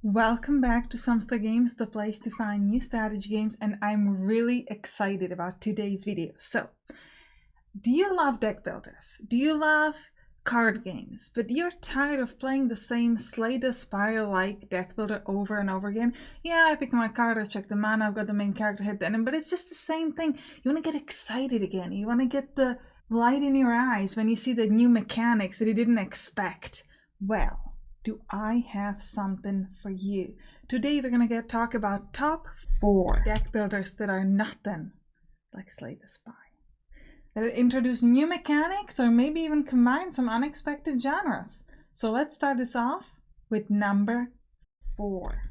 Welcome back to Sampstra Games, the place to find new strategy games, and I'm really excited about today's video. So, do you love deck builders? Do you love card games, but you're tired of playing the same Slay the Spire like deck builder over and over again? Yeah, I pick my card, I check the mana, I've got the main character, hit the enemy, but it's just the same thing. You want to get excited again. You want to get the light in your eyes when you see the new mechanics that you didn't expect. Well, do I have something for you. Today we're going to talk about top 4 deck builders that are nothing like Slay the Spire. That introduce new mechanics or maybe even combine some unexpected genres. So let's start this off with number 4.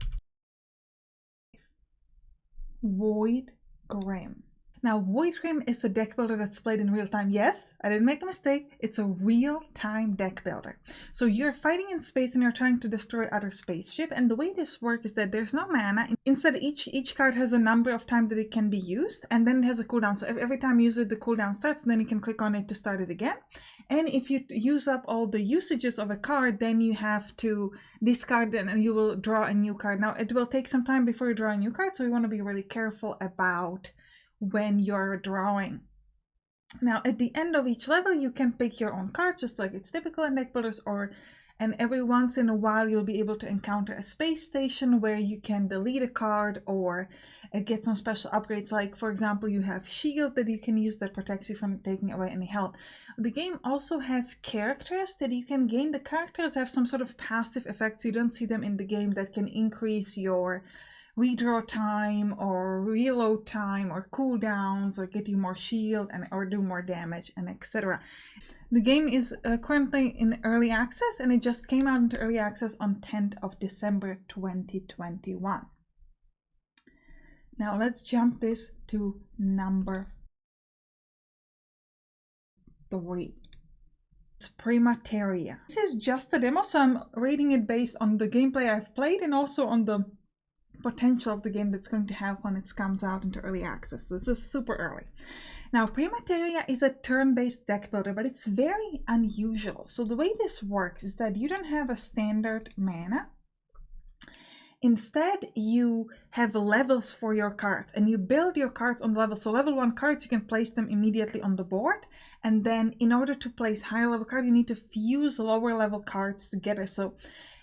Void Grim. Now, Void Grim is a deck builder that's played in real time. Yes, I didn't make a mistake. It's a real-time deck builder. So you're fighting in space and you're trying to destroy other spaceship. And the way this works is that there's no mana. Instead, each card has a number of times that it can be used, and then it has a cooldown. So every time you use it, the cooldown starts, and then you can click on it to start it again. And if you use up all the usages of a card, then you have to discard it and you will draw a new card. Now, it will take some time before you draw a new card, so you want to be really careful about when you're drawing. Now at the end of each level you can pick your own card, just like it's typical in deck builders, and every once in a while you'll be able to encounter a space station where you can delete a card or get some special upgrades, like for example you have shield that you can use that protects you from taking away any health. The game also has characters that you can gain. The characters have some sort of passive effects, you don't see them in the game, that can increase your redraw time or reload time or cooldowns or get you more shield or do more damage and etc. The game is currently in early access, and it just came out into early access on 10th of December 2021. Now let's jump this to number 3. It's Primateria. This is just a demo, so I'm rating it based on the gameplay I've played and also on the potential of the game that's going to have when it comes out into early access. So this is super early. Now, Primateria is a turn-based deck builder, but it's very unusual. So the way this works is that you don't have a standard mana. Instead, you have levels for your cards, and you build your cards on level. So level 1 cards, you can place them immediately on the board. And then in order to place higher level cards, you need to fuse lower level cards together. So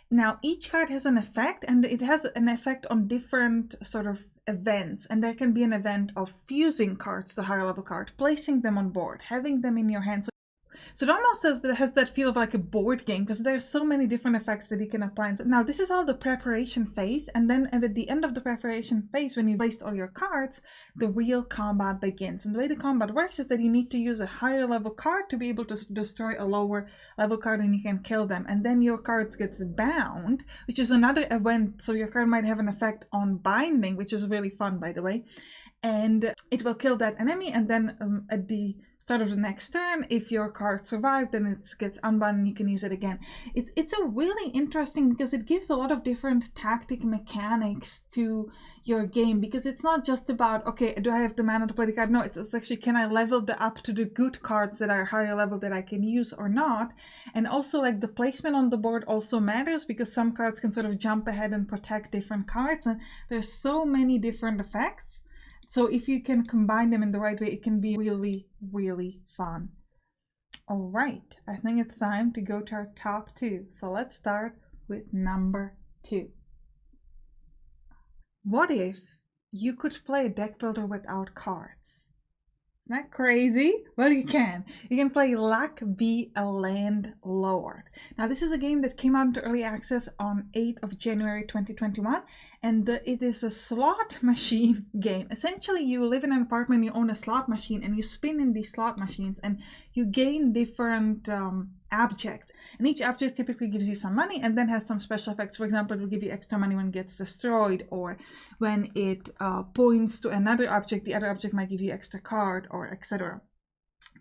now each card has an effect, and it has an effect on different sort of events, and there can be an event of fusing cards to higher level cards, placing them on board, having them in your hand. So it almost has that feel of like a board game, because there's so many different effects that you can apply. So now this is all the preparation phase, and then at the end of the preparation phase, when you placed all your cards, the real combat begins. And the way the combat works is that you need to use a higher level card to be able to destroy a lower level card, and you can kill them. And then your cards gets bound, which is another event. So your card might have an effect on binding, which is really fun, by the way. And it will kill that enemy, and then at the start of the next turn, if your card survived, then it gets unbound and you can use it again. It's a really interesting, because it gives a lot of different tactic mechanics to your game, because it's not just about, okay, do I have the mana to play the card? No, it's actually, can I level up to the good cards that are higher level that I can use or not? And also, like, the placement on the board also matters, because some cards can sort of jump ahead and protect different cards, and there's so many different effects. So if you can combine them in the right way, it can be really, really fun. All right, I think it's time to go to our top 2. So let's start with number 2. What if you could play a deck builder without cards? Isn't that crazy? Well, you can. You can play Luck Be a Landlord. Now, this is a game that came out into early access on 8th of January 2021, and it is a slot machine game. Essentially, you live in an apartment, you own a slot machine, and you spin in these slot machines, and you gain different objects. And each object typically gives you some money and then has some special effects. For example, it will give you extra money when it gets destroyed, or when it points to another object, the other object might give you extra card, or etc.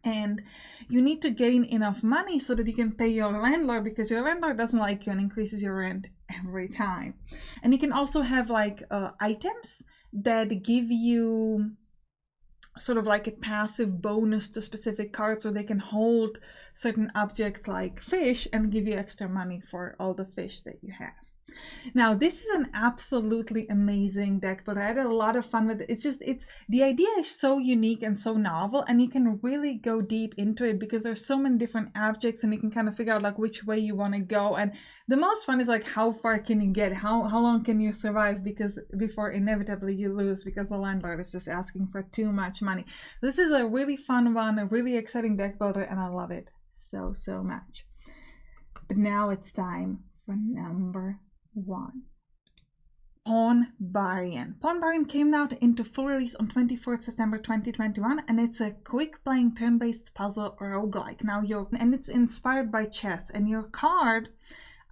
And you need to gain enough money so that you can pay your landlord, because your landlord doesn't like you and increases your rent every time. And you can also have like items that give you sort of like a passive bonus to specific cards, so they can hold certain objects like fish and give you extra money for all the fish that you have. Now, this is an absolutely amazing deck, but I had a lot of fun with it. It's the idea is so unique and so novel, and you can really go deep into it because there's so many different objects, and you can kind of figure out like which way you want to go. And the most fun is like how far can you get? How long can you survive? Because before inevitably you lose because the landlord is just asking for too much money. This is a really fun one, a really exciting deck builder, and I love it so much. But now it's time for number 1. Pawn Barbarian. Pawn Barbarian came out into full release on 24th September 2021, and it's a quick playing turn-based puzzle roguelike. Now and it's inspired by chess, and your cards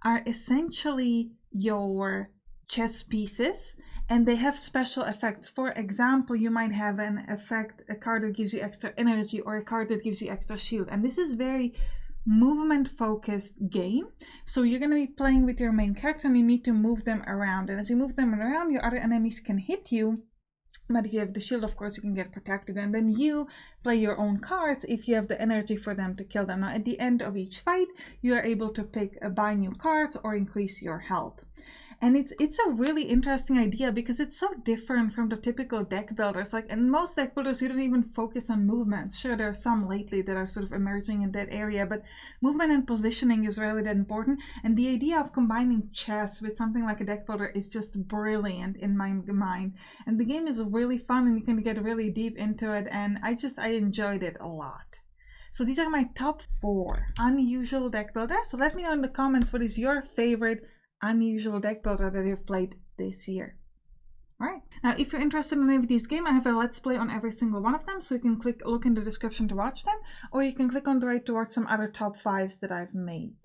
are essentially your chess pieces, and they have special effects. For example, you might have an effect, a card that gives you extra energy, or a card that gives you extra shield, and this is very movement focused game. So you're going to be playing with your main character, and you need to move them around, and as you move them around, your other enemies can hit you, but if you have the shield, of course, you can get protected, and then you play your own cards if you have the energy for them to kill them. Now at the end of each fight, you are able to pick buy new cards or increase your health. And it's a really interesting idea because it's so different from the typical deck builders. Like in most deck builders, you don't even focus on movements. Sure, there are some lately that are sort of emerging in that area, but movement and positioning is really that important. And the idea of combining chess with something like a deck builder is just brilliant in my mind. And the game is really fun, and you can get really deep into it. And I enjoyed it a lot. So these are my top 4 unusual deck builders. So let me know in the comments, what is your favorite unusual deck builder that you've played this year. Alright, now if you're interested in any of these games, I have a let's play on every single one of them, so you can look in the description to watch them, or you can click on the right to watch some other top 5s that I've made.